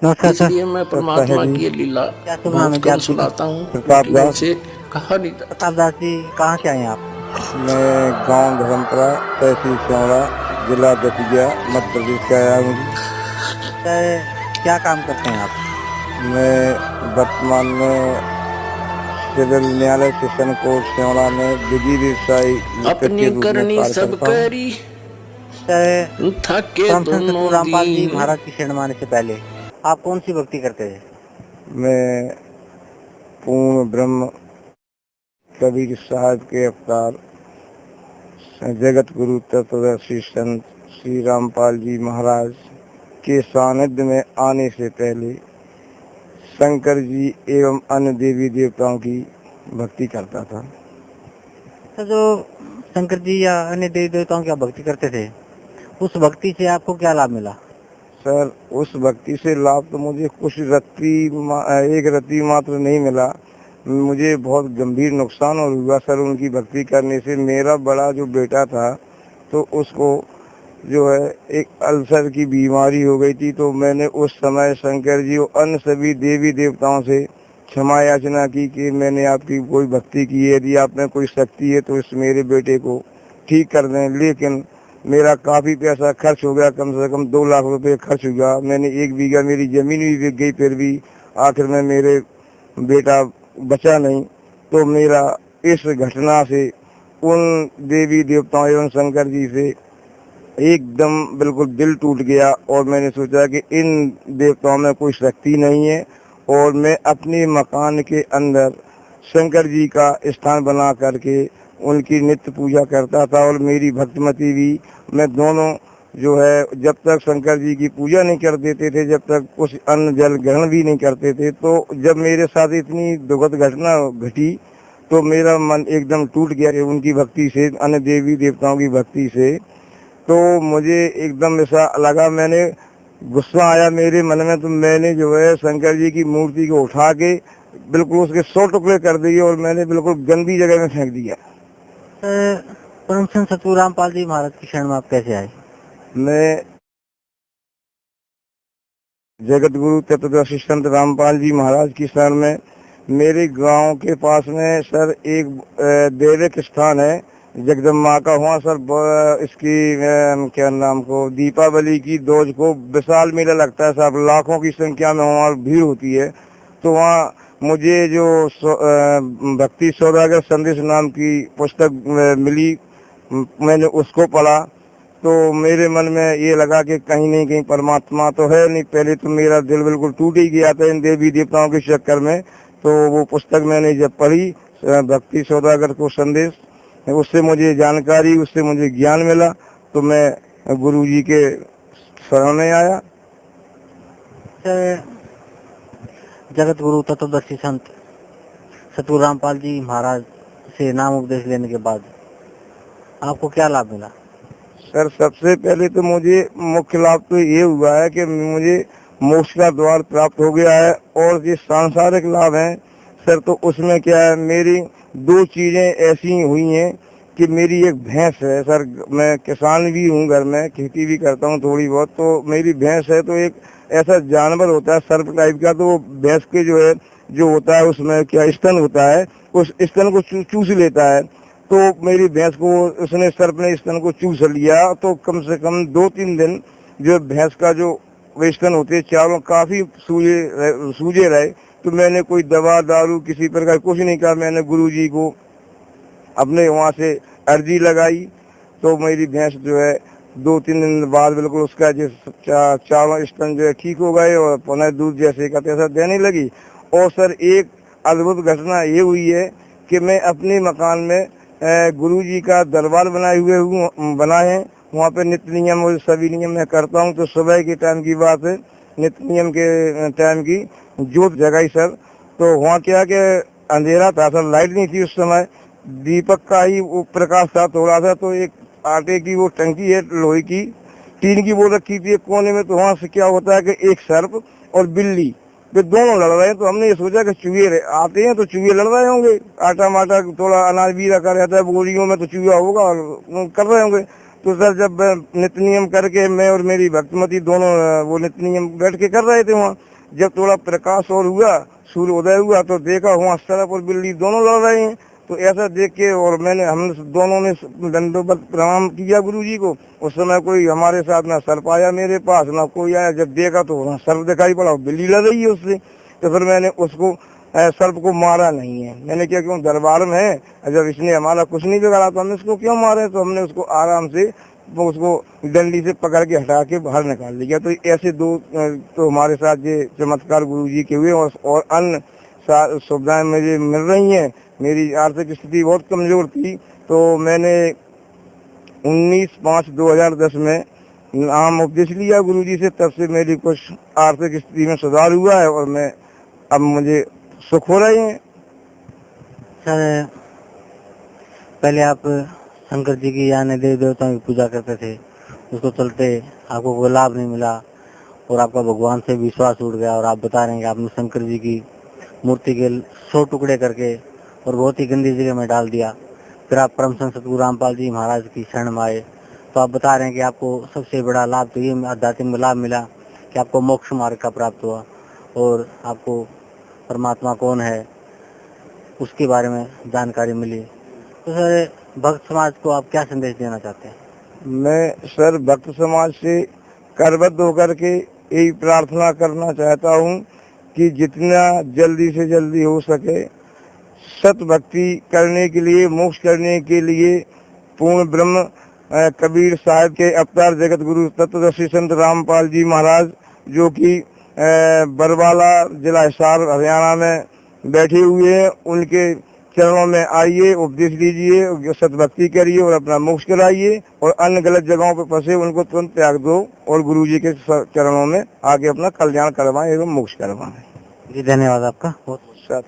नमस्कार सर। इसलिए मैं परमात्मा की ये लीला क्या शुभ नाम है बहुत जी कम आपकी? सुनाता हूँ प्रताप क्योंकि दास। मुझसे कहा नहीं था। प्रताप दास जी, कहाँ से आए हैं आप? मैं गांव धर्मपुरा, तहसील सिमड़ा, जिला दतिया, मध्य प्रदेश से आया हूँ जी। सर, क्या काम करते हैं आप? मैं वर्तमान में सिविल न्यायालय सेशन कोर्ट सिमड़ा में विधि व्यवसायी लिपिक के अपनी रूप में करनी कार्य सब करता हूँ। करी सर, थके परमहंस दोनों सतगुरु रामपाल जी दीन। महाराज की शरण माने से पहले आप कौन सी भक्ति करते थे? मैं पूर्ण ब्रह्म कबीर साहब के अवतार जगत गुरु तत्वदर्शी संत श्री रामपाल जी महाराज के सानिध्य में आने से पहले शंकर जी एवं अन्य देवी देवताओं की भक्ति करता था। सर, जो शंकर जी या अन्य देवी देवताओं की आप भक्ति करते थे, उस भक्ति से आपको क्या लाभ मिला? सर, उस भक्ति से लाभ तो मुझे कुछ एक रत्ती मात्र नहीं मिला। मुझे बहुत गंभीर नुकसान और हुआ सर उनकी भक्ति करने से। मेरा बड़ा जो बेटा था तो उसको जो है एक अल्सर की बीमारी हो गई थी। तो मैंने उस समय शंकर जी और अन्य सभी देवी देवताओं से क्षमा याचना की कि मैंने आपकी कोई भक्ति की है, यदि आप में कोई शक्ति है तो इस मेरे बेटे को ठीक कर दें। लेकिन मेरा काफ़ी पैसा खर्च हो गया, कम से कम 2 लाख रुपए खर्च हुआ। मैंने 1 बीघा मेरी ज़मीन भी बिक गई, फिर भी आखिर में मेरे बेटा बचा नहीं। तो मेरा इस घटना से उन देवी देवताओं एवं शंकर जी से एकदम बिल्कुल दिल टूट गया और मैंने सोचा कि इन देवताओं में कोई शक्ति नहीं है और मैं अपने मकान के अंदर शंकर जी का स्थान बना करके उनकी नित्य पूजा करता था। और मेरी भक्तिमती भी, मैं दोनों जो है जब तक शंकर जी की पूजा नहीं कर देते थे, जब तक कुछ अन्न जल ग्रहण भी नहीं करते थे, तो जब मेरे साथ इतनी दुखद घटना घटी तो मेरा मन एकदम टूट गया उनकी भक्ति से, अन्य देवी देवताओं की भक्ति से। तो मुझे एकदम ऐसा लगा, मैंने गुस्सा आया मेरे मन में, तो मैंने जो है शंकर जी की मूर्ति को उठा के बिल्कुल उसके 100 टुकड़े कर दिए और मैंने बिल्कुल गंदी जगह में फेंक दिया। सर, परमहंस सतगुरु रामपाल जी महाराज की शरण में आप कैसे आए? मैं जगत गुरु तत्वदर्शी संत रामपाल जी महाराज की शरण में, मेरे गांव के पास में सर एक दैविक स्थान है जगदम्बा का। वहाँ सर इसकी क्या नाम को, दीपावली की दोज को विशाल मेला लगता है सर, लाखों की संख्या में वहाँ भीड़ होती है। तो वहाँ मुझे जो भक्ति सौदागर संदेश नाम की पुस्तक मिली, मैंने उसको पढ़ा तो मेरे मन में ये लगा कि कहीं नहीं कहीं परमात्मा तो है नहीं। पहले तो मेरा दिल बिल्कुल टूट ही गया था इन देवी देवताओं के चक्कर में। तो वो पुस्तक मैंने जब पढ़ी, भक्ति सौदागर को संदेश, उससे मुझे जानकारी, उससे मुझे ज्ञान मिला, तो मैं गुरु जी के शरण में आया। सर, जगत गुरु तत्वदर्शी संत सतगुरु रामपाल जी महाराज से नाम उपदेश लेने के बाद आपको क्या लाभ मिला? सर, सबसे पहले तो मुझे मुख्य लाभ तो ये हुआ है कि मुझे मोक्ष का द्वार प्राप्त हो गया है। और जो सांसारिक लाभ है सर, तो उसमें क्या है, मेरी 2 चीजें ऐसी हुई हैं कि मेरी एक भैंस है सर। मैं किसान भी हूँ, घर में खेती भी करता हूँ थोड़ी बहुत। तो मेरी भैंस है, तो एक ऐसा जानवर होता है सर्प टाइप का, तो वो भैंस के जो है जो होता है उसमें क्या स्तन होता है, उस स्तन को चूस लेता है। तो मेरी भैंस को उसने, सर्प ने स्तन को चूस लिया। तो कम से कम 2-3 दिन जो भैंस का जो स्तन होते चारों काफी सूजे रहे। तो मैंने कोई दवा दारू किसी प्रकार कुछ नहीं कहा। मैंने गुरुजी को अपने वहाँ से अर्जी लगाई तो मेरी भैंस जो है 2-3 दिन बाद बिल्कुल उसका जो चारों स्तन जो है ठीक हो गए और पुनः दूध जैसे का तैसा देने लगी। और सर, एक अद्भुत घटना ये हुई है कि मैं अपने मकान में गुरुजी का दरबार बनाए हैं। वहाँ पे नित्य नियम और सभी नियम मैं करता हूँ। तो सुबह के टाइम की बात है, नित्य नियम के टाइम की जोत जगाई सर। तो वहाँ क्या कि अंधेरा था सर, लाइट नहीं थी उस समय, दीपक का ही वो प्रकाश था थोड़ा सा। तो एक आटे की वो टंकी है लोहे की, टीन की वो रखी थी एक कोने में। तो वहाँ से क्या होता है कि एक सर्प और बिल्ली वे दोनों लड़ रहे हैं। तो हमने ये सोचा कि चूहे आते हैं तो चूहे लड़ रहे होंगे, आटा माटा थोड़ा अनाज भी रखा रहता है बोरियों में, तो चूहा होगा और कर रहे होंगे। तो सर, जब नित्य नियम करके मैं और मेरी भक्तिमती दोनों वो नित्य नियम बैठ के कर रहे थे वहाँ, जब थोड़ा प्रकाश और हुआ, सूर्य उदय हुआ, तो देखा वहाँ सर्प और बिल्ली दोनों लड़ रहे हैं। तो ऐसा देख के और हम दोनों ने दंडोबत प्रणाम किया गुरुजी को। उस समय कोई हमारे साथ ना सर्प आया मेरे पास, ना कोई आया। जब देखा तो वहाँ सर्प दिखाई पड़ा, बिल्ली लड़ रही है उससे। तो फिर मैंने उसको सर्प को मारा नहीं है। मैंने क्या, क्यों दरबार में है, जब इसने हमारा कुछ नहीं बिगाड़ा तो हम इसको क्यों मारे। तो हमने उसको आराम से उसको डंडी से पकड़ के हटा के बाहर निकाल दिया। तो ऐसे दो तो हमारे साथ ये चमत्कार गुरुजी के हुए। और अन्य सुविधाएं मुझे मिल रही हैं। मेरी आर्थिक स्थिति बहुत कमजोर थी, तो मैंने 19/5/2010 में नाम उपदेश लिया गुरुजी से। तब से मेरी कुछ आर्थिक स्थिति में सुधार हुआ है और मैं अब मुझे सुख हो रहे हैं। सर, पहले आप शंकर जी की यानी देवी देवताओं की पूजा करते थे, उसको चलते आपको कोई लाभ नहीं मिला और आपका भगवान से विश्वास उठ गया। और आप बता रहे हैं कि आपने शंकर जी की मूर्ति के 100 टुकड़े करके और बहुत ही गंदी जगह में डाल दिया। फिर आप परम संत सतगुरु रामपाल जी महाराज की शरण में आए। तो आप बता रहे हैं कि आपको सबसे बड़ा लाभ तो ये आध्यात्मिक लाभ मिला कि आपको मोक्ष मार्ग का प्राप्त हुआ और आपको परमात्मा कौन है उसके बारे में जानकारी मिली। तो सर, भक्त समाज को आप क्या संदेश देना चाहते हैं? मैं सर भक्त समाज से करबद्ध होकर के यही प्रार्थना करना चाहता हूँ कि जितना जल्दी से जल्दी हो सके सत भक्ति करने के लिए, मोक्ष करने के लिए पूर्ण ब्रह्म कबीर साहब के अवतार जगत गुरु तत्वदर्शी संत रामपाल जी महाराज, जो कि बरवाला जिला हिसार हरियाणा में बैठे हुए हैं, उनके चरणों में आइए, उपदेश लीजिए, सतभक्ति करिए और अपना मोक्ष कराइए। और अन्य गलत जगहों पर फंसे उनको तुरंत त्याग दो और गुरु जी के चरणों में आके अपना कल्याण करवाएं एवं मोक्ष करवाएं। जी, धन्यवाद आपका बहुत। सत